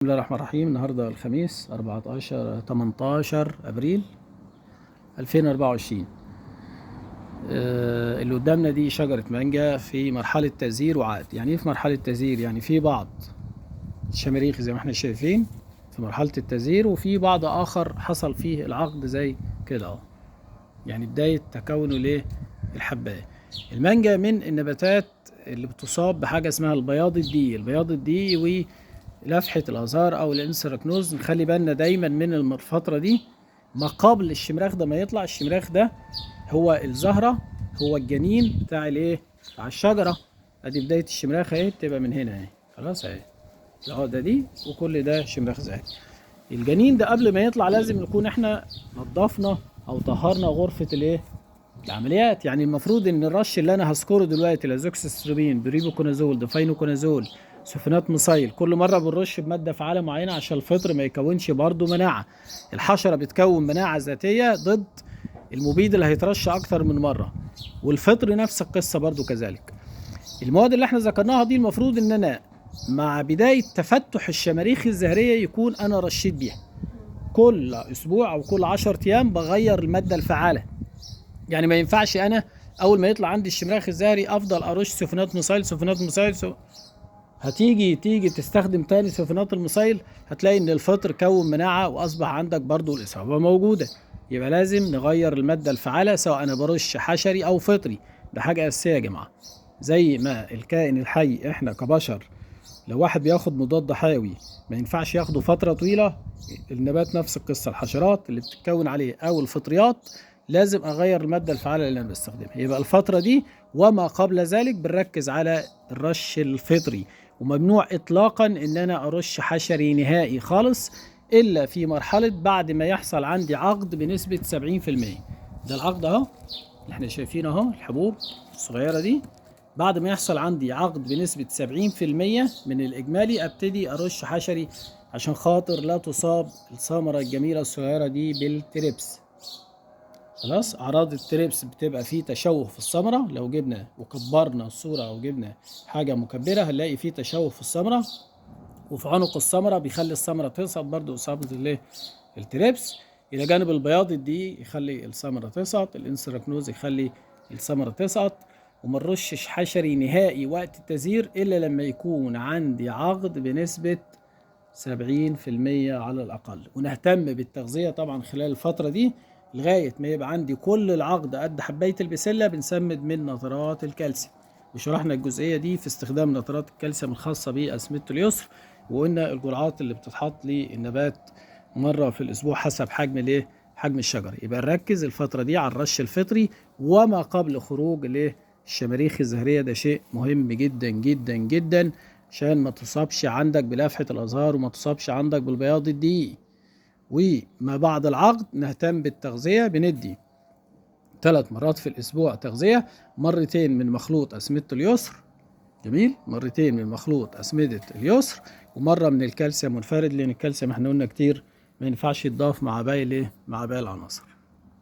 بسم الله الرحمن الرحيم. النهارده الخميس 18 ابريل 2024. اللي قدامنا دي شجرة مانجا في مرحلة تزهير وعقد. يعني ايه في مرحلة تزهير؟ يعني في بعض الشماريخ زي ما احنا شايفين في مرحلة التزهير، وفي بعض اخر حصل فيه العقد زي كده اهو. يعني بداية تكونه للحباية. المانجا من النباتات اللي بتصاب بحاجة اسمها البياض الدي ولفحة الازهار او الانسراكنوز. نخلي بالنا دايما من الفترة دي ما قبل الشمراخ ده ما يطلع. الشمراخ ده هو الزهرة، هو الجنين بتاع الشجرة. ادي بداية الشمراخ اهي، بتبقى من هنا اهي، خلاص اهي اهو، ده دي وكل ده شمراخ زاهي. الجنين ده قبل ما يطلع لازم نكون احنا نظفنا او طهرنا غرفة العمليات. يعني المفروض ان الرش اللي انا هذكره دلوقتي لازوكسستروبين، بريبوكونازول، ديفاينوكونازول، سوفينات مصيل، كل مره بنرش بماده فعاله معينه عشان الفطر ما يكونش برضه مناعه. الحشره بتكون مناعه ذاتيه ضد المبيد اللي هيترش اكتر من مره، والفطر نفس القصه برضه كذلك. المواد اللي احنا ذكرناها دي المفروض ان انا مع بدايه تفتح الشماريخ الزهريه يكون انا رشيت بيها كل اسبوع او كل 10 ايام، بغير الماده الفعاله. يعني ما ينفعش انا اول ما يطلع عندي الشمراخ الزهري افضل ارش سوفينات مصيل. تيجي تستخدم تاني سوفينات المصيل، هتلاقي ان الفطر كون مناعه واصبح عندك برضو الاصابه موجوده. يبقى لازم نغير الماده الفعاله سواء انا برش حشري او فطري. ده حاجه اساسيه يا جماعه. زي ما الكائن الحي احنا كبشر لو واحد بياخد مضاد حيوي ما ينفعش ياخده فتره طويله، النبات نفس القصه. الحشرات اللي بتتكون عليه او الفطريات لازم اغير الماده الفعاله اللي انا بستخدمها. يبقى الفتره دي وما قبل ذلك بنركز على الرش الفطري، وممنوع اطلاقا ان انا ارش حشري نهائي خالص الا في مرحله بعد ما يحصل عندي عقد بنسبه 70%. ده العقد اهو اللي احنا شايفينه اهو، الحبوب الصغيره دي. بعد ما يحصل عندي عقد بنسبة 70% من الإجمالي أبتدي أرش حشري عشان خاطر لا تصاب الثمرة الجميلة الصغيرة دي بالتريبس. خلاص، أعراض التريبس بتبقى فيه تشوه في الثمرة. لو جبنا وكبرنا الصورة أو جبنا حاجة مكبرة هنلاقي فيه تشوه في الثمرة، وفي عنق الثمرة بيخلي الثمرة تصعد برضو إصابة التريبس. إلى جانب البياض دي يخلي الثمرة تصعد، الانسراكنوز يخلي الثمرة تصعد. وما نرشش حشري نهائي وقت التزهير الا لما يكون عندي عقد بنسبة 70% على الاقل. ونهتم بالتغذية طبعا خلال الفترة دي لغاية ما يبقى عندي كل العقد قد حباية البسلة. بنسمد من نترات الكالسيوم، وشرحنا الجزئية دي في استخدام نترات الكالسيوم الخاصة بأسمدة اليسر. وقلنا الجرعات اللي بتتحط للنبات مرة في الأسبوع حسب حجم الشجر. يبقى نركز الفترة دي على الرش الفطري وما قبل خروج الشماريخ الزهرية. ده شيء مهم جدا جدا جدا عشان ما تصابش عندك بلفحة الأزهار وما تصابش عندك بالبياض الدقيقي. وما بعد العقد نهتم بالتغذية، بندي 3 مرات في الأسبوع تغذية، مرتين من مخلوط أسمدة اليسر، جميل، مرتين من مخلوط أسمدة اليسر، ومرة من الكالسيوم منفرد، لأن الكالسيوم احنا قلنا كتير ما ينفعش يتضاف مع باقي العناصر.